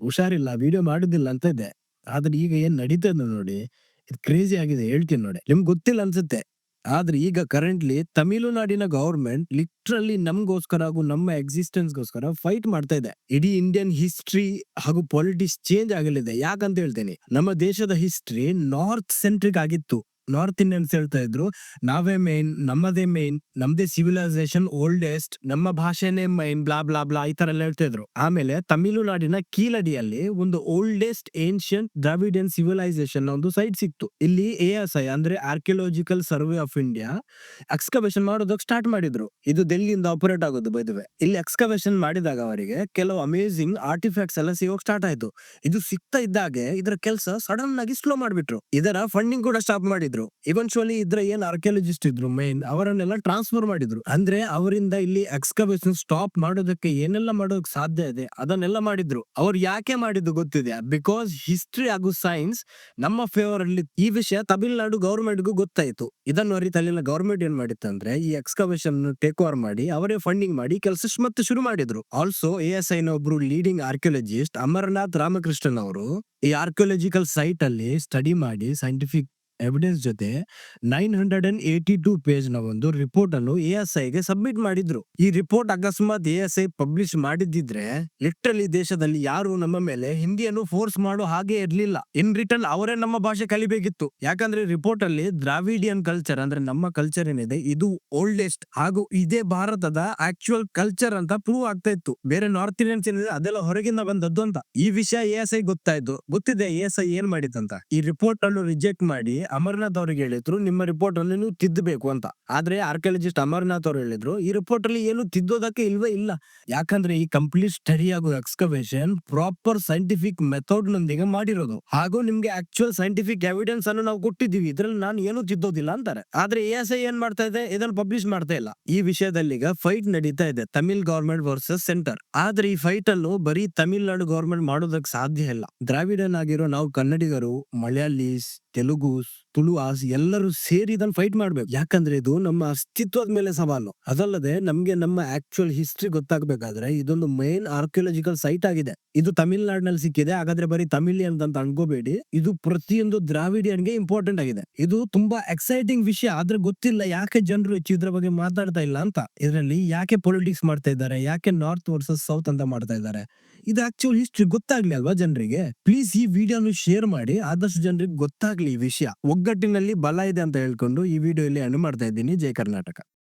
ಹುಷಾರಿಲ್ಲ, ವಿಡಿಯೋ ಮಾಡುದಿಲ್ಲ ಅಂತ ಇದ್ದೆ. ಆದ್ರೆ ಈಗ ಏನ್ ನಡೀತದೆ ನೋಡಿ, ಇದು ಕ್ರೇಜಿ ಆಗಿದೆ ಹೇಳ್ತೀನಿ ನೋಡಿ. ನಿಮ್ಗೆ ಗೊತ್ತಿಲ್ಲ ಅನ್ಸುತ್ತೆ. ಆದ್ರೆ ಈಗ ಕರೆಂಟ್ಲಿ ತಮಿಳುನಾಡಿನ ಗವರ್ಮೆಂಟ್ ಲಿಟ್ರಲಿ ನಮ್ಗೋಸ್ಕರ ಹಾಗೂ ನಮ್ಮ ಎಕ್ಸಿಸ್ಟೆನ್ಸ್ ಗೋಸ್ಕರ ಫೈಟ್ ಮಾಡ್ತಾ ಇದೆ. ಇಡೀ ಇಂಡಿಯನ್ ಹಿಸ್ಟ್ರಿ ಹಾಗೂ ಪಾಲಿಟಿಕ್ಸ್ ಚೇಂಜ್ ಆಗಲಿದೆ. ಯಾಕಂತ ಹೇಳ್ತೇನೆ, ನಮ್ಮ ದೇಶದ ಹಿಸ್ಟ್ರಿ ನಾರ್ತ್ ಸೆಂಟ್ರಿಕ್ ಆಗಿತ್ತು. ನಾರ್ತ್ ಇಂಡಿಯನ್ಸ್ ಹೇಳ್ತಾ ಇದ್ರು ನಾವೇ ಮೇನ್, ನಮ್ಮದೇ ಮೇನ್, ನಮ್ದೇ ಸಿವಿಲೈಸೇಷನ್ ಓಲ್ಡೆಸ್ಟ್, ನಮ್ಮ ಭಾಷೆನೇ ಮೈನ್, ಬ್ಲಾ ಬ್ಲಾ ಬ್ಲಾ ಈ ತರ ಎಲ್ಲ ಹೇಳ್ತಾ ಇದ್ರು. ಆಮೇಲೆ ತಮಿಳುನಾಡಿನ ಕೀಲಡಿಯಲ್ಲಿ ಒಂದು ಓಲ್ಡೆಸ್ಟ್ ಏನ್ಷಿಯಂಟ್ ದ್ರಾವಿಡಿಯನ್ ಸಿವಿಲೈಸೇಷನ್ ಒಂದು ಸೈಟ್ ಸಿಕ್ತು. ಇಲ್ಲಿ ASI ಅಂದ್ರೆ archaeological survey of India excavation ಮಾಡೋದಕ್ಕೆ ಸ್ಟಾರ್ಟ್ ಮಾಡಿದ್ರು. ಇದು ಡೆಲ್ಲಿಯಿಂದ ಆಪರೇಟ್ ಆಗೋದು ಬೈದುವೆ. ಇಲ್ಲಿ ಎಕ್ಸ್ಕವೇಷನ್ ಮಾಡಿದಾಗ ಅವರಿಗೆ ಕೆಲವು ಅಮೇಸಿಂಗ್ ಆರ್ಟಿಫ್ಯಾಕ್ಟ್ಸ್ ಎಲ್ಲ ಸಿಗೋಕ್ ಸ್ಟಾರ್ಟ್ ಆಯ್ತು. ಇದು ಸಿಗ್ತಾ ಇದ್ದಾಗೆ ಇದರ ಕೆಲಸ ಸಡನ್ ಆಗಿ ಸ್ಲೋ ಮಾಡ್ಬಿಟ್ರು. ಇದರ ಫಂಡಿಂಗ್ ಕೂಡ ಸ್ಟಾಪ್ ಮಾಡಿದ್ರು. ಇವೆಂಚುಯಲಿ ಇದ್ರ ಏನ್ ಆರ್ಕಿಯಾಲಜಿಸ್ಟ್ ಇದ್ರು ಮೇನ್, ಅವರನ್ನೆಲ್ಲ ಟ್ರಾನ್ಸ್ಫರ್ ಮಾಡಿದ್ರು. ಅಂದ್ರೆ ಅವರಿಂದ ಇಲ್ಲಿ ಎಕ್ಸ್ಕವೇಷನ್ ಸ್ಟಾಪ್ ಮಾಡೋದಕ್ಕೆ ಏನೆಲ್ಲ ಮಾಡೋದಕ್ಕೆ ಸಾಧ್ಯ ಇದೆ ಅದನ್ನೆಲ್ಲ ಮಾಡಿದ್ರು. ಅವ್ರು ಯಾಕೆ ಮಾಡಿದ್ದು ಗೊತ್ತಿದೆ? ಬಿಕಾಸ್ ಹಿಸ್ಟ್ರಿ ಹಾಗೂ ಸೈನ್ಸ್ ನಮ್ಮ ಫೇವರ್ ಅಲ್ಲಿ. ಈ ವಿಷಯ ತಮಿಳುನಾಡು ಗವರ್ಮೆಂಟ್ ಗೂ ಗೊತ್ತಾಯ್ತು. ಇದನ್ನು ಅರಿತಲ್ಲಿನ ಗವರ್ಮೆಂಟ್ ಏನ್ ಮಾಡಿತ್ತಂದ್ರೆ ಈ ಎಕ್ಸ್ಕವೇಷನ್ ಟೇಕ್ ಓವರ್ ಮಾಡಿ ಅವರೇ ಫಂಡಿಂಗ್ ಮಾಡಿ ಕೆಲಸ ಮತ್ತೆ ಶುರು ಮಾಡಿದ್ರು. ಆಲ್ಸೋ ASI ನ ಒಬ್ರು ಲೀಡಿಂಗ್ ಆರ್ಕಿಯಾಲಜಿಸ್ಟ್ ಅಮರನಾಥ್ ರಾಮಕೃಷ್ಣನ್ ಅವರು ಈ ಆರ್ಕಿಯಾಲಜಿಕಲ್ ಸೈಟ್ ಅಲ್ಲಿ ಸ್ಟಡಿ ಮಾಡಿ ಸೈಂಟಿಫಿಕ್ ಎವಿಡೆನ್ಸ್ ಜೊತೆ 982 ಪೇಜ್ ನ ಒಂದು ರಿಪೋರ್ಟ್ ಅನ್ನು ASI ಗೆ ಸಬ್ಮಿಟ್ ಮಾಡಿದ್ರು. ಈ ರಿಪೋರ್ಟ್ ಅಕಸ್ಮಾತ್ ASI ಪಬ್ಲಿಷ್ ಮಾಡಿದ್ದಿದ್ರೆ ಲಿಟ್ರಲಿ ದೇಶದಲ್ಲಿ ಯಾರು ನಮ್ಮ ಮೇಲೆ ಹಿಂದಿಯನ್ನು ಫೋರ್ಸ್ ಮಾಡೋ ಹಾಗೆ ಇರ್ಲಿಲ್ಲ. ಇನ್ ರಿಟರ್ನ್ ಅವರೇ ನಮ್ಮ ಭಾಷೆ ಕಲಿಬೇಕಿತ್ತು. ಯಾಕಂದ್ರೆ ರಿಪೋರ್ಟ್ ಅಲ್ಲಿ ದ್ರಾವಿಡಿಯನ್ ಕಲ್ಚರ್ ಅಂದ್ರೆ ನಮ್ಮ ಕಲ್ಚರ್ ಏನಿದೆ ಇದು ಓಲ್ಡೆಸ್ಟ್ ಹಾಗೂ ಇದೇ ಭಾರತದ ಆಕ್ಚುಯಲ್ ಕಲ್ಚರ್ ಅಂತ ಪ್ರೂವ್ ಆಗ್ತಾ ಇತ್ತು. ಬೇರೆ ನಾರ್ತ್ ಇಂಡಿಯನ್ಸ್ ಏನಿದೆ ಅದೆಲ್ಲ ಹೊರಗಿಂದ ಬಂದದ್ದು ಅಂತ. ಈ ವಿಷಯ ASI ಗೊತ್ತಾಯ್ತು. ಗೊತ್ತಿದೆ ASI ಏನ್ ಮಾಡಿತ್ತಂತ. ಈ ರಿಪೋರ್ಟ್ ಅನ್ನು ರಿಜೆಕ್ಟ್ ಮಾಡಿ ಅಮರನಾಥ್ ಅವ್ರಿಗೆ ಹೇಳಿದ್ರು ನಿಮ್ಮ ರಿಪೋರ್ಟ್ ಅಲ್ಲಿ ನೀವು ತಿದ್ದಬೇಕು ಅಂತ. ಆದ್ರೆ ಆರ್ಕಿಯಾಲಜಿಸ್ಟ್ ಅಮರನಾಥ್ ಅವರು ಹೇಳಿದ್ರು ಈ ರಿಪೋರ್ಟ್ ಅಲ್ಲಿ ಏನು ತಿದ್ದೋದಕ್ಕೆ ಇಲ್ವೇ ಇಲ್ಲ. ಯಾಕಂದ್ರೆ ಈ ಕಂಪ್ಲೀಟ್ ಸ್ಟಡಿ ಹಾಗೂ ಎಕ್ಸ್ಕವೇಷನ್ ಪ್ರಾಪರ್ ಸೈಂಟಿಫಿಕ್ ಮೆಥಡ್ ನೊಂದಿಗೆ ಮಾಡಿರೋದು, ಹಾಗೂ ನಿಮ್ಗೆ ಆಕ್ಚುಯಲ್ ಸೈಂಟಿಫಿಕ್ ಎವಿಡೆನ್ಸ್ ಅನ್ನು ನಾವು ಕೊಟ್ಟಿದ್ದೀವಿ, ಇದ್ರಲ್ಲಿ ನಾನು ಏನು ತಿದ್ದೋದಿಲ್ಲ ಅಂತಾರೆ. ಆದ್ರೆ ASI ಏನ್ ಮಾಡ್ತಾ ಇದೆ, ಇದನ್ನು ಪಬ್ಲಿಷ್ ಮಾಡ್ತಾ ಇಲ್ಲ. ಈ ವಿಷಯದಲ್ಲಿ ಈಗ ಫೈಟ್ ನಡೀತಾ ಇದೆ, ತಮಿಳ್ ಗವರ್ಮೆಂಟ್ ವರ್ಸಸ್ ಸೆಂಟರ್. ಆದ್ರೆ ಈ ಫೈಟ್ ಅನ್ನು ಬರೀ ತಮಿಳ್ನಾಡು ಗವರ್ಮೆಂಟ್ ಮಾಡೋದಕ್ಕೆ ಸಾಧ್ಯ ಇಲ್ಲ. ದ್ರಾವಿಡನ್ ಆಗಿರೋ ನಾವು ಕನ್ನಡಿಗರು, ಮಲಯಾಳೀಸ್, ತೆಲುಗುಸ್, ತುಳುವಾಸ್ ಎಲ್ಲರೂ ಸೇರಿ ಇದನ್ನು ಫೈಟ್ ಮಾಡ್ಬೇಕು. ಯಾಕಂದ್ರೆ ಇದು ನಮ್ಮ ಅಸ್ತಿತ್ವದ ಮೇಲೆ ಸವಾಲು. ಅದಲ್ಲದೆ ನಮ್ಗೆ ನಮ್ಮ ಆಕ್ಚುಯಲ್ ಹಿಸ್ಟ್ರಿ ಗೊತ್ತಾಗಬೇಕಾದ್ರೆ ಇದೊಂದು ಮೇನ್ ಆರ್ಕಿಯಾಲಜಿಕಲ್ ಸೈಟ್ ಆಗಿದೆ. ಇದು ತಮಿಳ್ನಾಡಿನಲ್ಲಿ ಸಿಕ್ಕಿದೆ. ಹಾಗಾದ್ರೆ ಬರೀ ತಮಿಳಿಯನ್ ಅಂತ ಅನ್ಕೋಬೇಡಿ, ಇದು ಪ್ರತಿಯೊಂದು ದ್ರಾವಿಡಿಯನ್ಗೆ ಇಂಪಾರ್ಟೆಂಟ್ ಆಗಿದೆ. ಇದು ತುಂಬಾ ಎಕ್ಸೈಟಿಂಗ್ ವಿಷಯ. ಆದ್ರೆ ಗೊತ್ತಿಲ್ಲ ಯಾಕೆ ಜನರು ಹೆಚ್ಚು ಇದ್ರ ಬಗ್ಗೆ ಮಾತಾಡ್ತಾ ಇಲ್ಲ ಅಂತ. ಇದರಲ್ಲಿ ಯಾಕೆ ಪೊಲಿಟಿಕ್ಸ್ ಮಾಡ್ತಾ ಇದ್ದಾರೆ, ಯಾಕೆ ನಾರ್ತ್ ವರ್ಸಸ್ ಸೌತ್ ಅಂತ ಮಾಡ್ತಾ ಇದ್ದಾರೆ, ಇದು ಆಕ್ಚುಯಲ್ ಹಿಸ್ಟ್ರಿ ಗೊತ್ತಾಗ್ಲಿ ಅಲ್ವಾ ಜನರಿಗೆ. ಪ್ಲೀಸ್ ಈ ವಿಡಿಯೋನು ಶೇರ್ ಮಾಡಿ, ಆದಷ್ಟು ಜನರಿಗೆ ಗೊತ್ತಾಗ್ಲಿ ಈ ವಿಷಯ. ಒಗ್ಗಟ್ಟಿನಲ್ಲಿ ಬಲ ಇದೆ ಅಂತ ಹೇಳ್ಕೊಂಡು ಈ ವಿಡಿಯೋ ಇಲ್ಲಿ ಎಂಡ್ ಮಾಡ್ತಾ ಇದ್ದೀನಿ. ಜೈ ಕರ್ನಾಟಕ.